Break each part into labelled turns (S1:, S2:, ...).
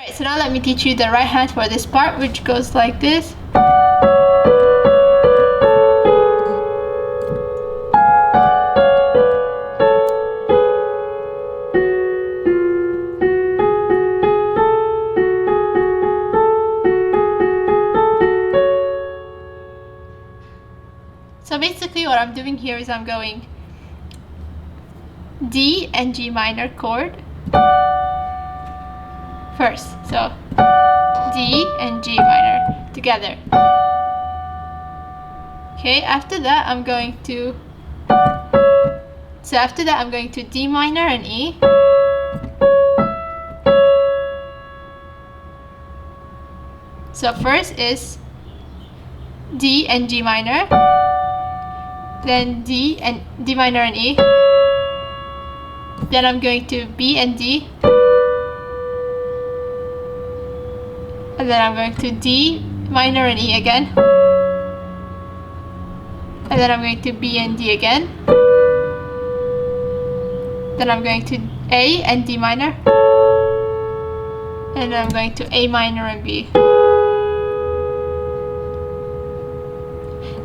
S1: Alright, so now let me teach you the right hand for this part, which goes like this. So basically what I'm doing here is I'm going D and G minor chord first. So D and G minor together. Okay, after that I'm going to D minor and E. So first is D and G minor, then D and D minor and E, then I'm going to B and D, and then I'm going to D minor and E again, and then I'm going to B and D again, then I'm going to A and D minor, and then I'm going to A minor and B.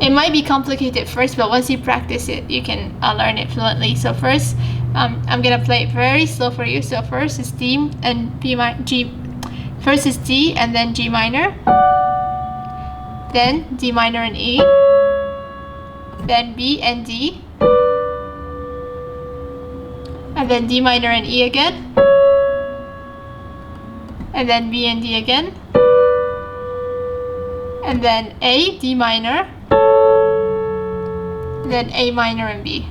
S1: It might be complicated first, but once you practice it, you can learn it fluently. So first, I'm gonna play it very slow for you. So first is D and G. First is D and then G minor, then D minor and E, then B and D, and then D minor and E again, and then B and D again, and then A, D minor, then A minor and B.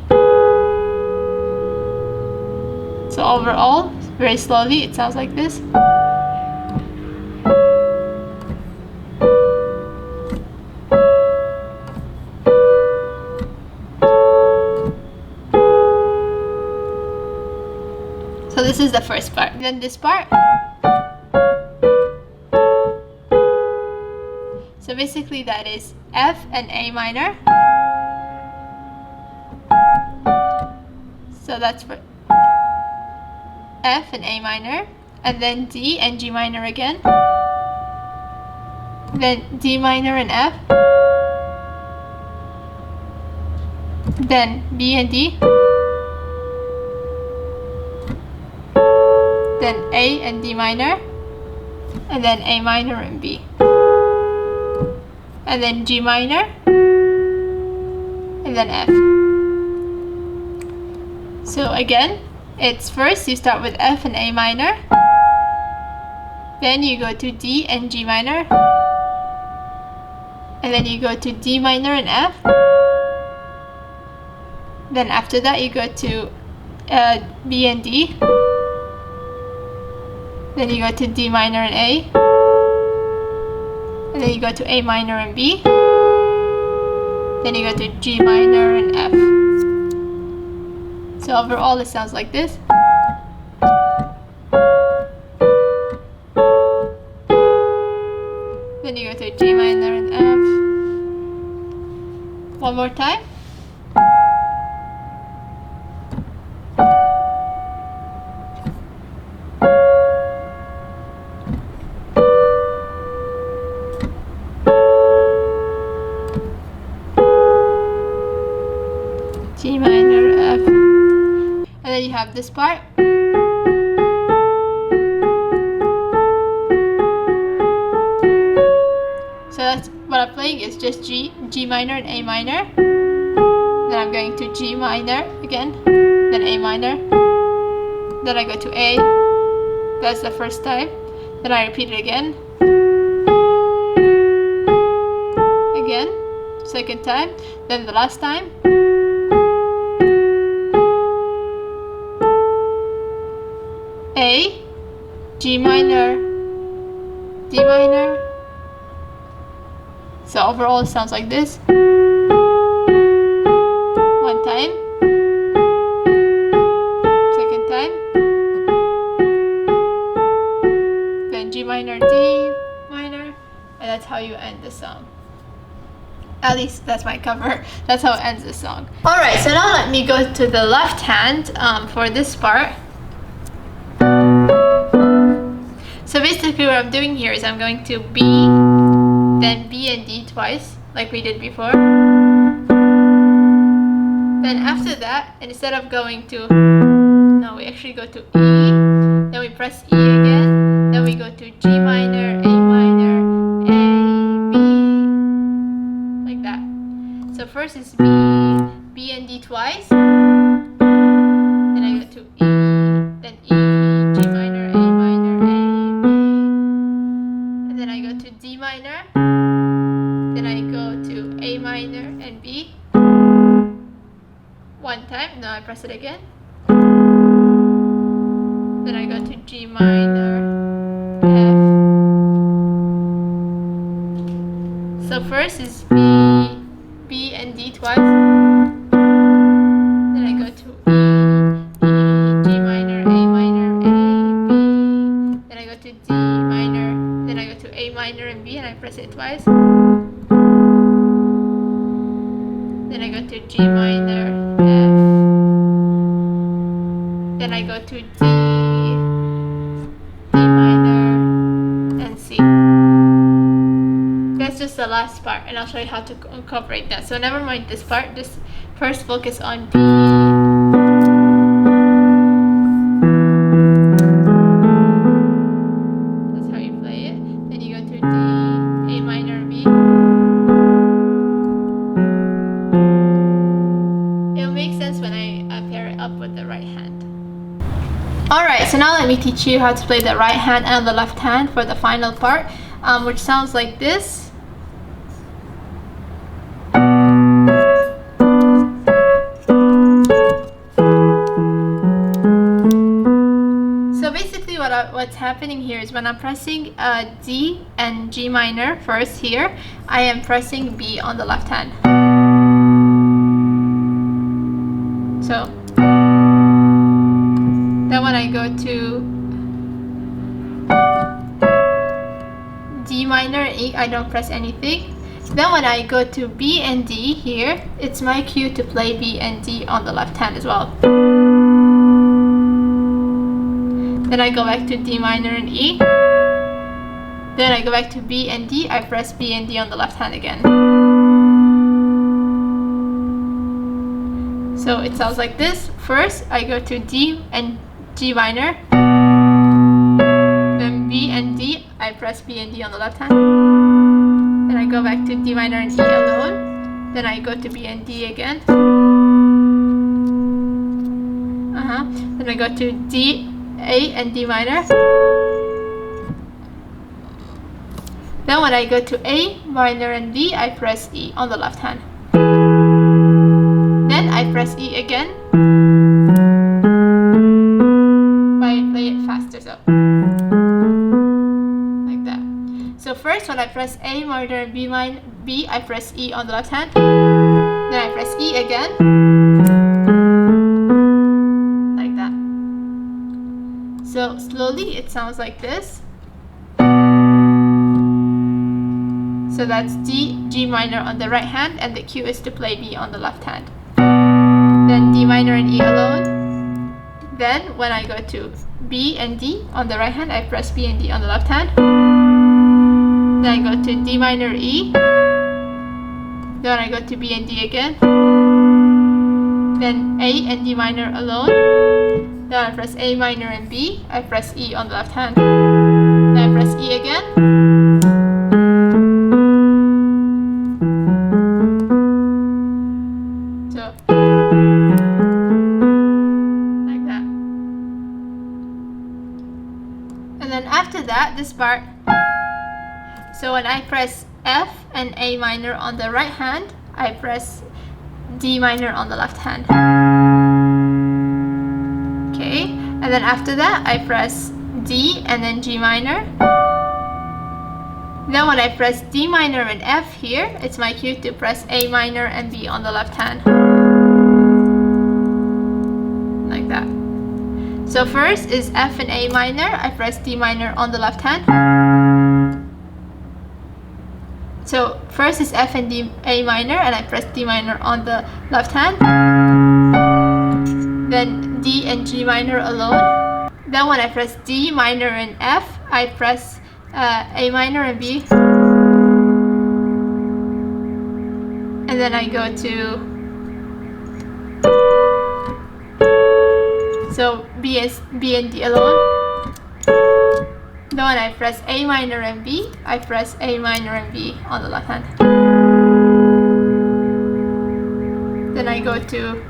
S1: So overall, very slowly, it sounds like this. So this is the first part. Then this part. So basically that is F and A minor. So that's for F and A minor, and then D and G minor again, then D minor and F, then B and D, then A and D minor, and then A minor and B, and then G minor, and then F. So again, it's first you start with F and A minor, then you go to D and G minor, and then you go to D minor and F, then after that you go to B and D, then you go to D minor and A, and then you go to A minor and B, then you go to G minor and F. So overall it sounds like this. Then you go to G minor and F. One more time. G minor, F. And then you have this part. So that's what I'm playing is just G minor and A minor. Then I'm going to G minor again, then A minor. Then I go to A. That's the first time. Then I repeat it again. Again, second time. Then the last time. A, G minor, D minor. So overall it sounds like this. One time. Second time. Then G minor, D minor. And that's how you end the song. At least that's my cover. That's how it ends the song. Alright, so now let me go to the left hand for this part. So basically what I'm doing here is I'm going to B, then B and D twice, like we did before. Then after that, instead of going to, no, we actually go to E, then we press E again, then we go to G minor, A minor, A, B, like that. So first is B, B and D twice, then I go to E, then E, G minor, A minor, A, B, and then I go to D minor, then I go to A minor and B, one time, now I press it again, then I go to G minor, F. So first is B, B and D twice, then I go to E, E, G minor, A minor, A, B, then I go to D minor, then I go to A minor and B and I press it twice, then I go to G minor, F, then I go to D, D minor, and C. That's just the last part, and I'll show you how to incorporate that. So never mind this part, just first focus on B. That's how you play it. Then you go to D, A minor, B. It'll make sense when I pair it up with the right hand. Alright, so now let me teach you how to play the right hand and the left hand for the final part, which sounds like this. So basically what's happening here is when I'm pressing D and G minor first here, I am pressing B on the left hand. So then when I go to D minor and E, I don't press anything. Then when I go to B and D here, it's my cue to play B and D on the left hand as well. Then I go back to D minor and E. Then I go back to B and D, I press B and D on the left hand again. So it sounds like this. First, I go to D and G minor. Then B and D, I press B and D on the left hand. Then I go back to D minor and E alone. Then I go to B and D again. Then I go to D, A and D minor. Then when I go to A minor and B, I press E on the left hand. Then I press E again. But I play it faster, so like that. So first, when I press A minor and B, I press E on the left hand. Then I press E again. Like that. So slowly, it sounds like this. So that's D, G minor on the right hand, and the cue is to play B on the left hand. Then D minor and E alone. Then when I go to B and D on the right hand, I press B and D on the left hand. Then I go to D minor, E. Then I go to B and D again. Then A and D minor alone. Then I press A minor and B. I press E on the left hand. Then I press E again. After that, this part, so when I press F and A minor on the right hand, I press D minor on the left hand. Okay, and then after that, I press D and then G minor. Then when I press D minor and F here, it's my cue to press A minor and B on the left hand. Like that. So first is F and A minor, I press D minor on the left hand. So first is F and A minor, and I press D minor on the left hand. Then D and G minor alone. Then when I press D minor and F, I press A minor and B, and then I go to, so B and D alone. Then when I press A minor and B, I press A minor and B on the left hand. Then I go to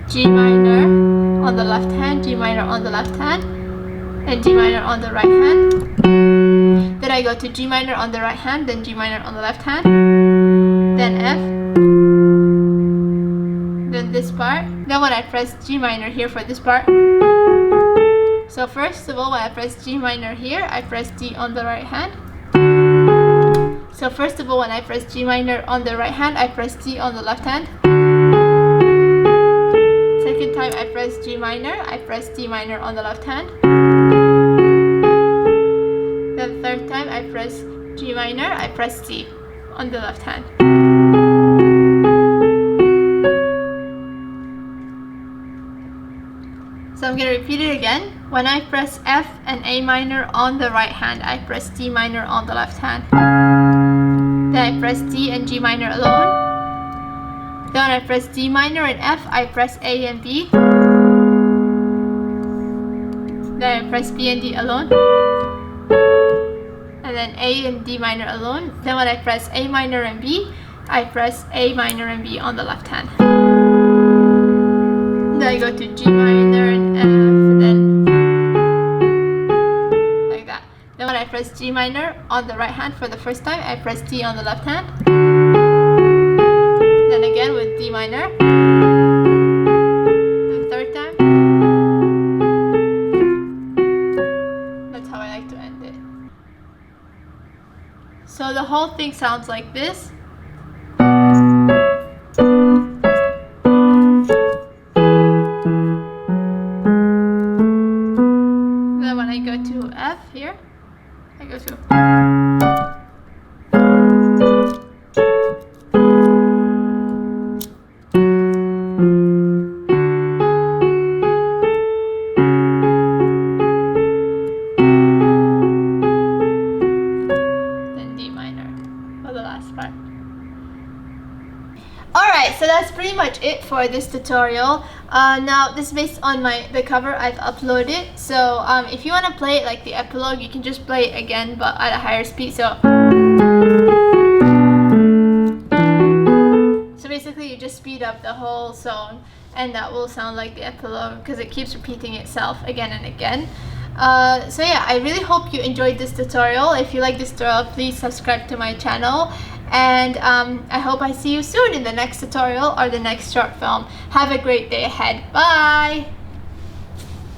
S1: G minor on the left hand, G minor on the left hand, and G minor on the right hand. Then I go to G minor on the right hand, then G minor on the left hand, then F, then this part. Then when I press G minor here for this part, so first of all, when I press G minor here, I press D on the right hand. So first of all, when I press G minor on the right hand, I press D on the left hand. Second time I press G minor, I press D minor on the left hand. Then third time I press G minor, I press D on the left hand. So I'm going to repeat it again. When I press F and A minor on the right hand, I press D minor on the left hand. Then I press D and G minor alone. Then when I press D minor and F, I press A and B. Then I press B and D alone. And then A and D minor alone. Then when I press A minor and B, I press A minor and B on the left hand. Then I go to G minor and F, then like that. Then when I press G minor on the right hand for the first time, I press D on the left hand. Then again with D minor. The third time. That's how I like to end it. So the whole thing sounds like this. Then when I go to F here, I go to Alright, so that's pretty much it for this tutorial. Now this is based on the cover I've uploaded. So if you want to play it like the epilogue, you can just play it again but at a higher speed. So basically you just speed up the whole song and that will sound like the epilogue because it keeps repeating itself again and again. So yeah, I really hope you enjoyed this tutorial. If you like this tutorial, please subscribe to my channel. And I hope I see you soon in the next tutorial or the next short film. Have a great day ahead. Bye!